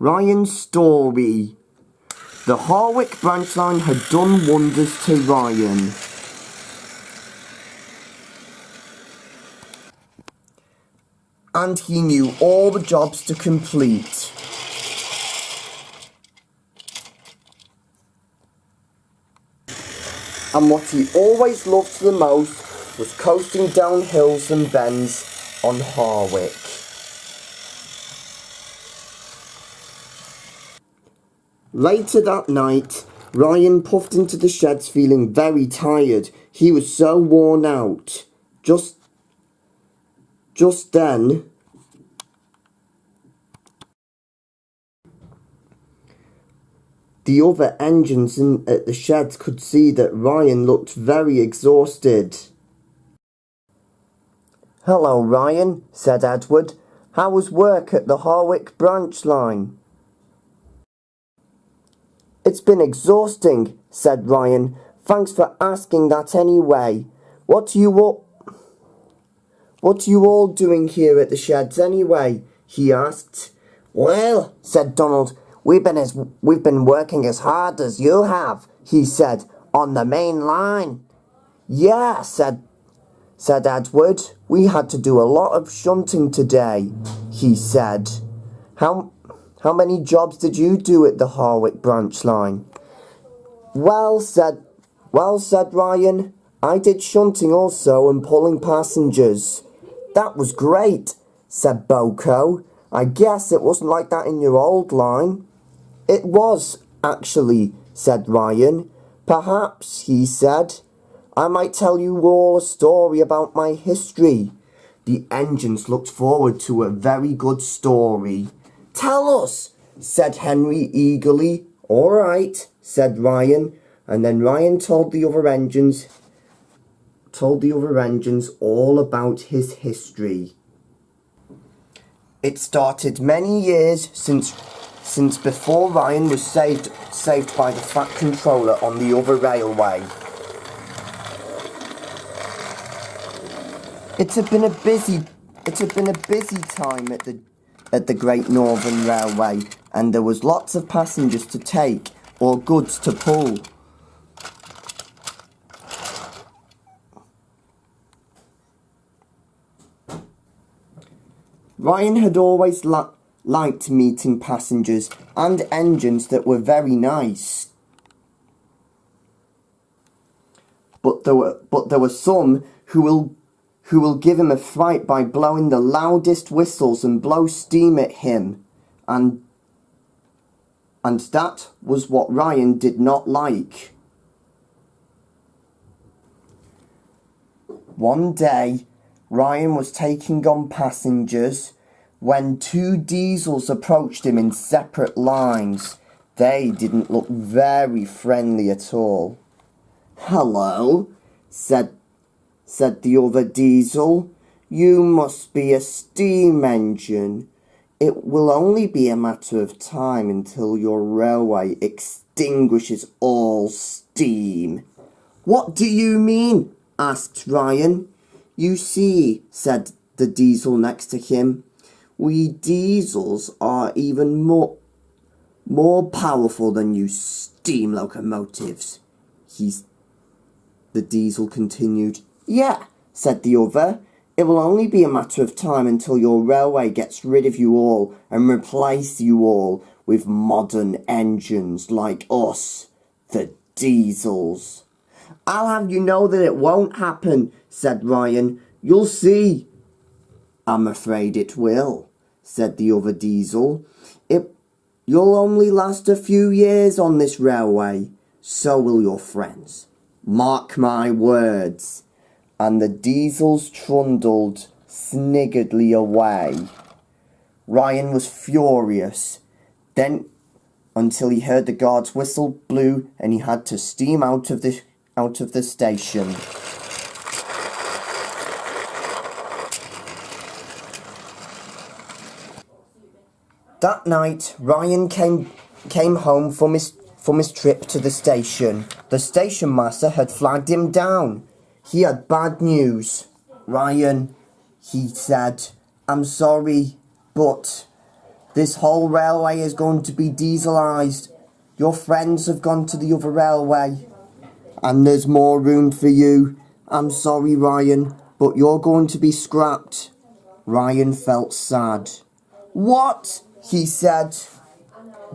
Ryan's story. The Harwick branch line had done wonders to Ryan. And he knew all the jobs to complete. And what he always loved the most was coasting down hills and bends on Harwick. Later that night, Ryan puffed into the sheds feeling very tired. He was so worn out. Just then, the other engines at the sheds could see that Ryan looked very exhausted. "Hello, Ryan," said Edward. "How was work at the Harwick branch line?" "It's been exhausting," said Ryan. "Thanks for asking that anyway. What are you all doing here at the sheds anyway?" he asked. "Well," said Donald, we've been working as hard as you have," he said, "on the main line." "Yeah," said Edward. "We had to do a lot of shunting today," he said. How many jobs did you do at the Harwick branch line?" Well, said Ryan, "I did shunting also and pulling passengers." "That was great," said Boko. "I guess it wasn't like that in your old line." "It was, actually," said Ryan. "Perhaps," he said, "I might tell you all a story about my history." The engines looked forward to a very good story. "Tell us," said Henry eagerly. "All right," said Ryan, and then Ryan told the other engines all about his history. It started many years since before Ryan was saved by the Fat Controller on the other railway. It had been a busy time at the Great Northern Railway, and there was lots of passengers to take or goods to pull. Ryan had always liked meeting passengers and engines that were very nice. But there were some who will give him a fright by blowing the loudest whistles and blow steam at him, and that was what Ryan did not like. One day, Ryan was taking on passengers when two diesels approached him in separate lines. They didn't look very friendly at all. "Hello," said the other diesel. "You must be a steam engine. It will only be a matter of time until your railway extinguishes all steam." "What do you mean?" asked Ryan. "You see," said the diesel next to him, "we diesels are even more powerful than you steam locomotives." The diesel continued. "Yeah," said the other, "it will only be a matter of time until your railway gets rid of you all and replace you all with modern engines like us, the diesels." "I'll have you know that it won't happen," said Ryan. "You'll see." "I'm afraid it will," said the other diesel. You'll only last a few years on this railway. So will your friends. Mark my words." And the diesels trundled sniggeredly away. Ryan was furious. Then, until he heard the guard's whistle blew and he had to steam out of the station. That night, Ryan came home from his trip to the station. The station master had flagged him down. He had bad news. "Ryan," he said, "I'm sorry, but This whole railway is going to be dieselised. Your friends have gone to the other railway. And there's more room for you. I'm sorry, Ryan, but you're going to be scrapped. Ryan felt sad. What? He said.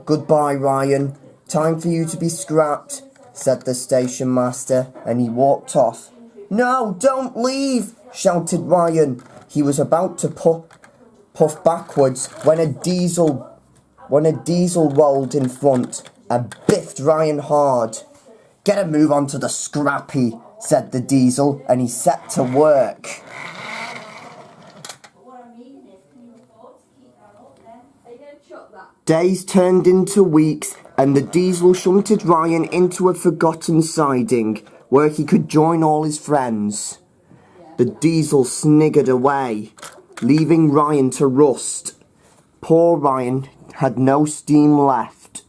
Goodbye, Ryan. Time for you to be scrapped, said the station master, and he walked off. No, don't leave, shouted Ryan. He was about to puff backwards when a diesel rolled in front and biffed Ryan hard. Get a move on to the scrappy, said the diesel, and he set to work. Days turned into weeks, and the diesel shunted Ryan into a forgotten siding where he could join all his friends. The diesel sniggered away, leaving Ryan to rust. Poor Ryan had no steam left.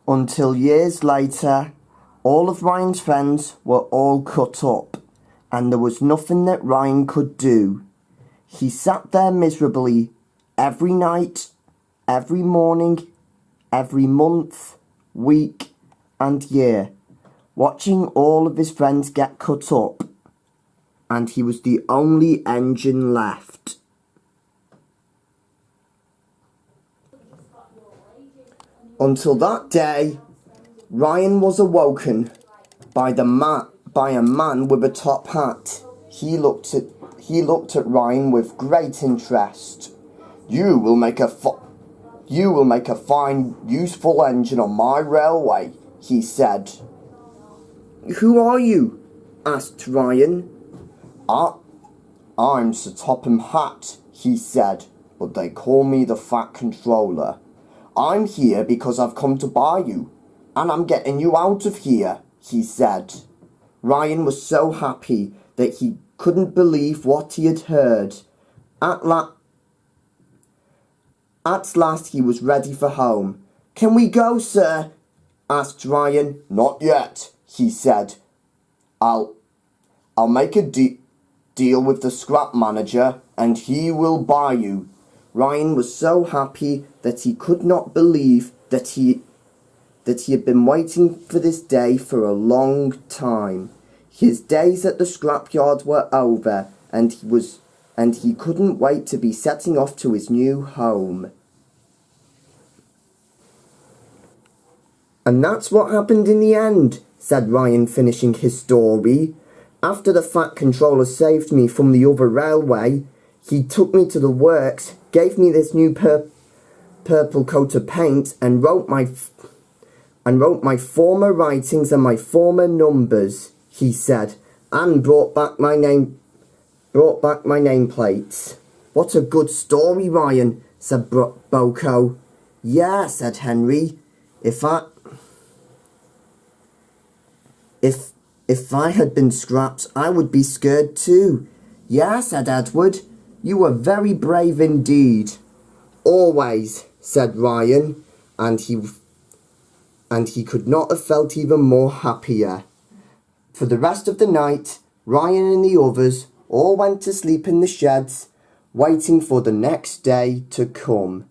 Until years later, all of Ryan's friends were all cut up, and there was nothing that Ryan could do. He sat there miserably every night, every morning, every month, week, and year, watching all of his friends get cut up, and he was the only engine left. Until that day, Ryan was awoken by a man with a top hat. He looked at Ryan with great interest. You will make a fine, useful engine on my railway, he said. Who are you? Asked Ryan. I'm Sir Topham Hatt, he said, but they call me the Fat Controller. I'm here because I've come to buy you, and I'm getting you out of here, he said. Ryan was so happy that he couldn't believe what he had heard. At last he was ready for home. Can we go, sir? Asked Ryan. Not yet, he said. I'll make a deal with the scrap manager, and he will buy you. Ryan was so happy that he could not believe that he had been waiting for this day for a long time. His days at the scrapyard were over, and he couldn't wait to be setting off to his new home. And that's what happened in the end, said Ryan, finishing his story. After the Fat Controller saved me from the other railway, he took me to the works, gave me this new purple coat of paint, and wrote my former writings and my former numbers, he said, and brought back my nameplates. What a good story, Ryan, said Boko. Yeah, said Henry. If I had been scrapped, I would be scared too. Yeah, said Edward. You were very brave indeed. Always, said Ryan, and he could not have felt even more happier. For the rest of the night, Ryan and the others all went to sleep in the sheds, waiting for the next day to come.